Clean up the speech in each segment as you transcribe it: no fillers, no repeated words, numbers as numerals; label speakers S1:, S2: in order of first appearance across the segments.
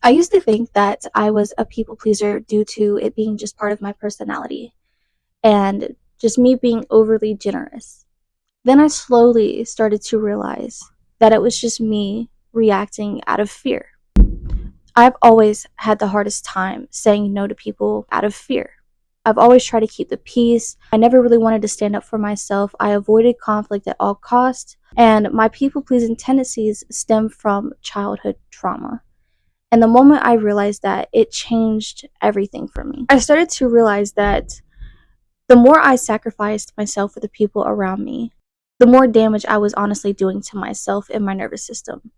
S1: I used to think that I was a people pleaser due to it being just part of my personality and just me being overly generous. Then I slowly started to realize that it was just me reacting out of fear. I've always had the hardest time saying no to people out of fear. I've always tried to keep the peace. I never really wanted to stand up for myself. I avoided conflict at all costs, and my people pleasing tendencies stem from childhood trauma. And the moment I realized that, it changed everything for me. I started to realize that the more I sacrificed myself for the people around me, the more damage I was honestly doing to myself and my nervous system.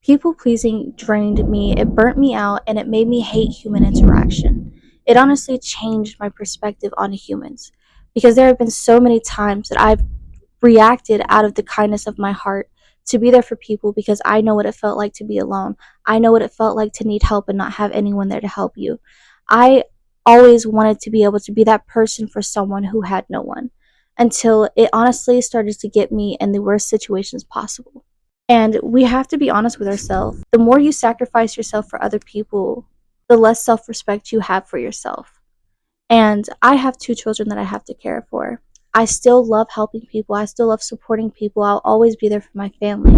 S1: People pleasing drained me, it burnt me out, and it made me hate human interaction. It honestly changed my perspective on humans because there have been so many times that I've reacted out of the kindness of my heart to be there for people because I know what it felt like to be alone. I know what it felt like to need help and not have anyone there to help you. I always wanted to be able to be that person for someone who had no one until it honestly started to get me in the worst situations possible. And we have to be honest with ourselves. The more you sacrifice yourself for other people, the less self respect you have for yourself. And I have two children that I have to care for. I still love helping people. I still love supporting people. I'll always be there for my family.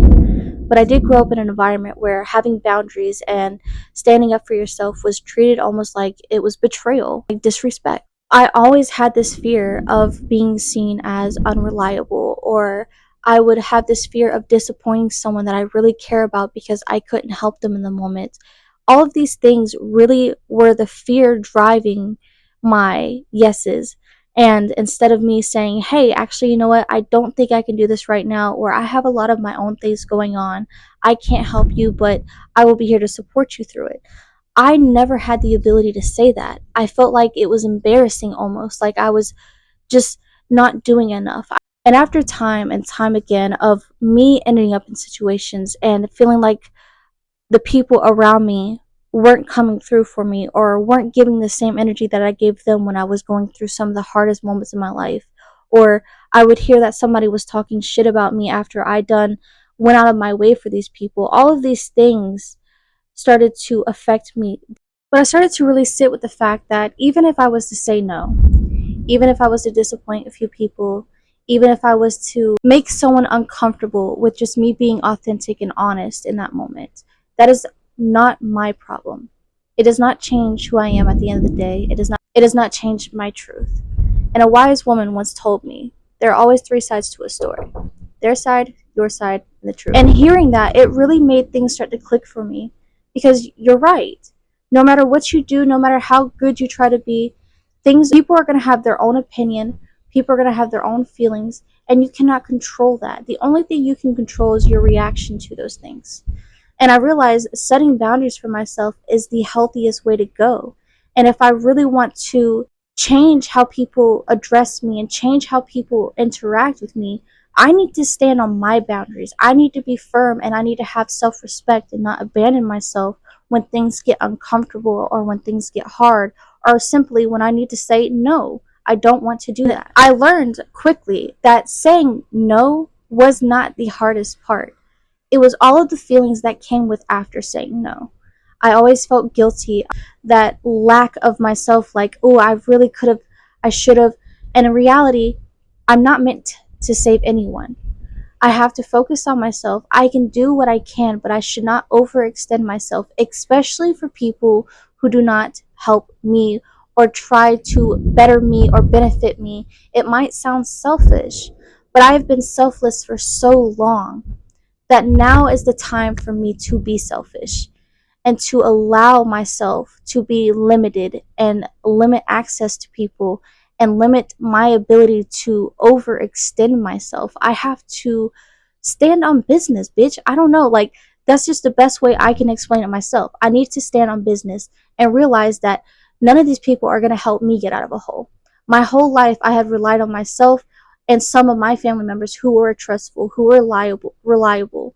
S1: But I did grow up in an environment where having boundaries and standing up for yourself was treated almost like it was betrayal, like disrespect. I always had this fear of being seen as unreliable, or I would have this fear of disappointing someone that I really care about because I couldn't help them in the moment. All of these things really were the fear driving my yeses. And instead of me saying, hey, actually, you know what, I don't think I can do this right now, or I have a lot of my own things going on, I can't help you, but I will be here to support you through it. I never had the ability to say that. I felt like it was embarrassing almost, like I was just not doing enough. And after time and time again of me ending up in situations and feeling like the people around me weren't coming through for me or weren't giving the same energy that I gave them when I was going through some of the hardest moments in my life, or I would hear that somebody was talking shit about me after I done went out of my way for these people. All of these things started to affect me. But I started to really sit with the fact that even if I was to say no, even if I was to disappoint a few people, even if I was to make someone uncomfortable with just me being authentic and honest in that moment, that is not my problem. It does not change who I am at the end of the day. It does not change my truth. And a wise woman once told me, there are always three sides to a story. Their side, your side, and the truth. And hearing that, it really made things start to click for me because you're right. No matter what you do, no matter how good you try to be, people are going to have their own opinion, people are going to have their own feelings, and you cannot control that. The only thing you can control is your reaction to those things. And I realized setting boundaries for myself is the healthiest way to go. And if I really want to change how people address me and change how people interact with me, I need to stand on my boundaries. I need to be firm and I need to have self respect and not abandon myself when things get uncomfortable or when things get hard, or simply when I need to say no. I don't want to do that. I learned quickly that saying no was not the hardest part. It was all of the feelings that came with after saying no. I always felt guilty, that lack of myself, like, oh, I really could have, I should have. And in reality, I'm not meant to save anyone. I have to focus on myself. I can do what I can, but I should not overextend myself, especially for people who do not help me or try to better me or benefit me. It might sound selfish, but I have been selfless for so long that now is the time for me to be selfish and to allow myself to be limited and limit access to people and limit my ability to overextend myself. I have to stand on business, bitch. I don't know. Like, that's just the best way I can explain it myself. I need to stand on business and realize that none of these people are going to help me get out of a hole. My whole life, I have relied on myself and some of my family members who were trustful, who were reliable.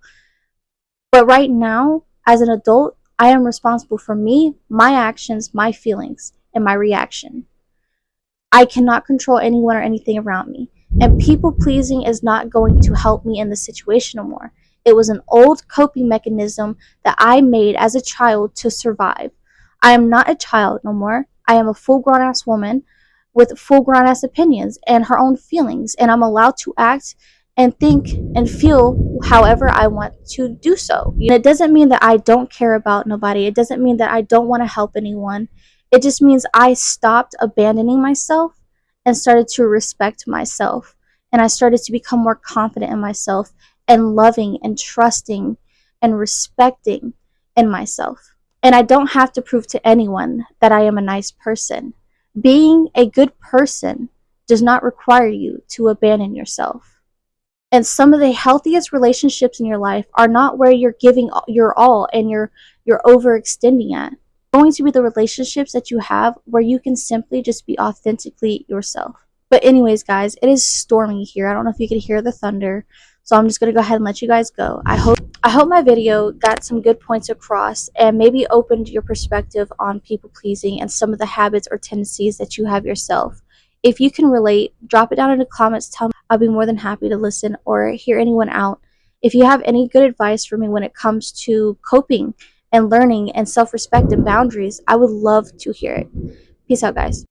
S1: But right now, as an adult, I am responsible for me, my actions, my feelings, and my reaction. I cannot control anyone or anything around me. And people pleasing is not going to help me in the situation no more. It was an old coping mechanism that I made as a child to survive. I am not a child no more. I am a full grown ass woman with full grown ass opinions and her own feelings, and I'm allowed to act and think and feel however I want to do so. And it doesn't mean that I don't care about nobody. It doesn't mean that I don't want to help anyone. It just means I stopped abandoning myself and started to respect myself. And I started to become more confident in myself and loving and trusting and respecting in myself. And I don't have to prove to anyone that I am a nice person. Being a good person does not require you to abandon yourself. And some of the healthiest relationships in your life are not where you're giving your all and you're overextending at. Going to be the relationships that you have where you can simply just be authentically yourself. But anyways, guys, it is stormy here. I don't know if you can hear the thunder, so I'm just gonna go ahead and let you guys go. I hope my video got some good points across and maybe opened your perspective on people pleasing and some of the habits or tendencies that you have yourself. If you can relate, drop it down in the comments. Tell me. I'll be more than happy to listen or hear anyone out. If you have any good advice for me when it comes to coping and learning and self-respect and boundaries, I would love to hear it. Peace out, guys.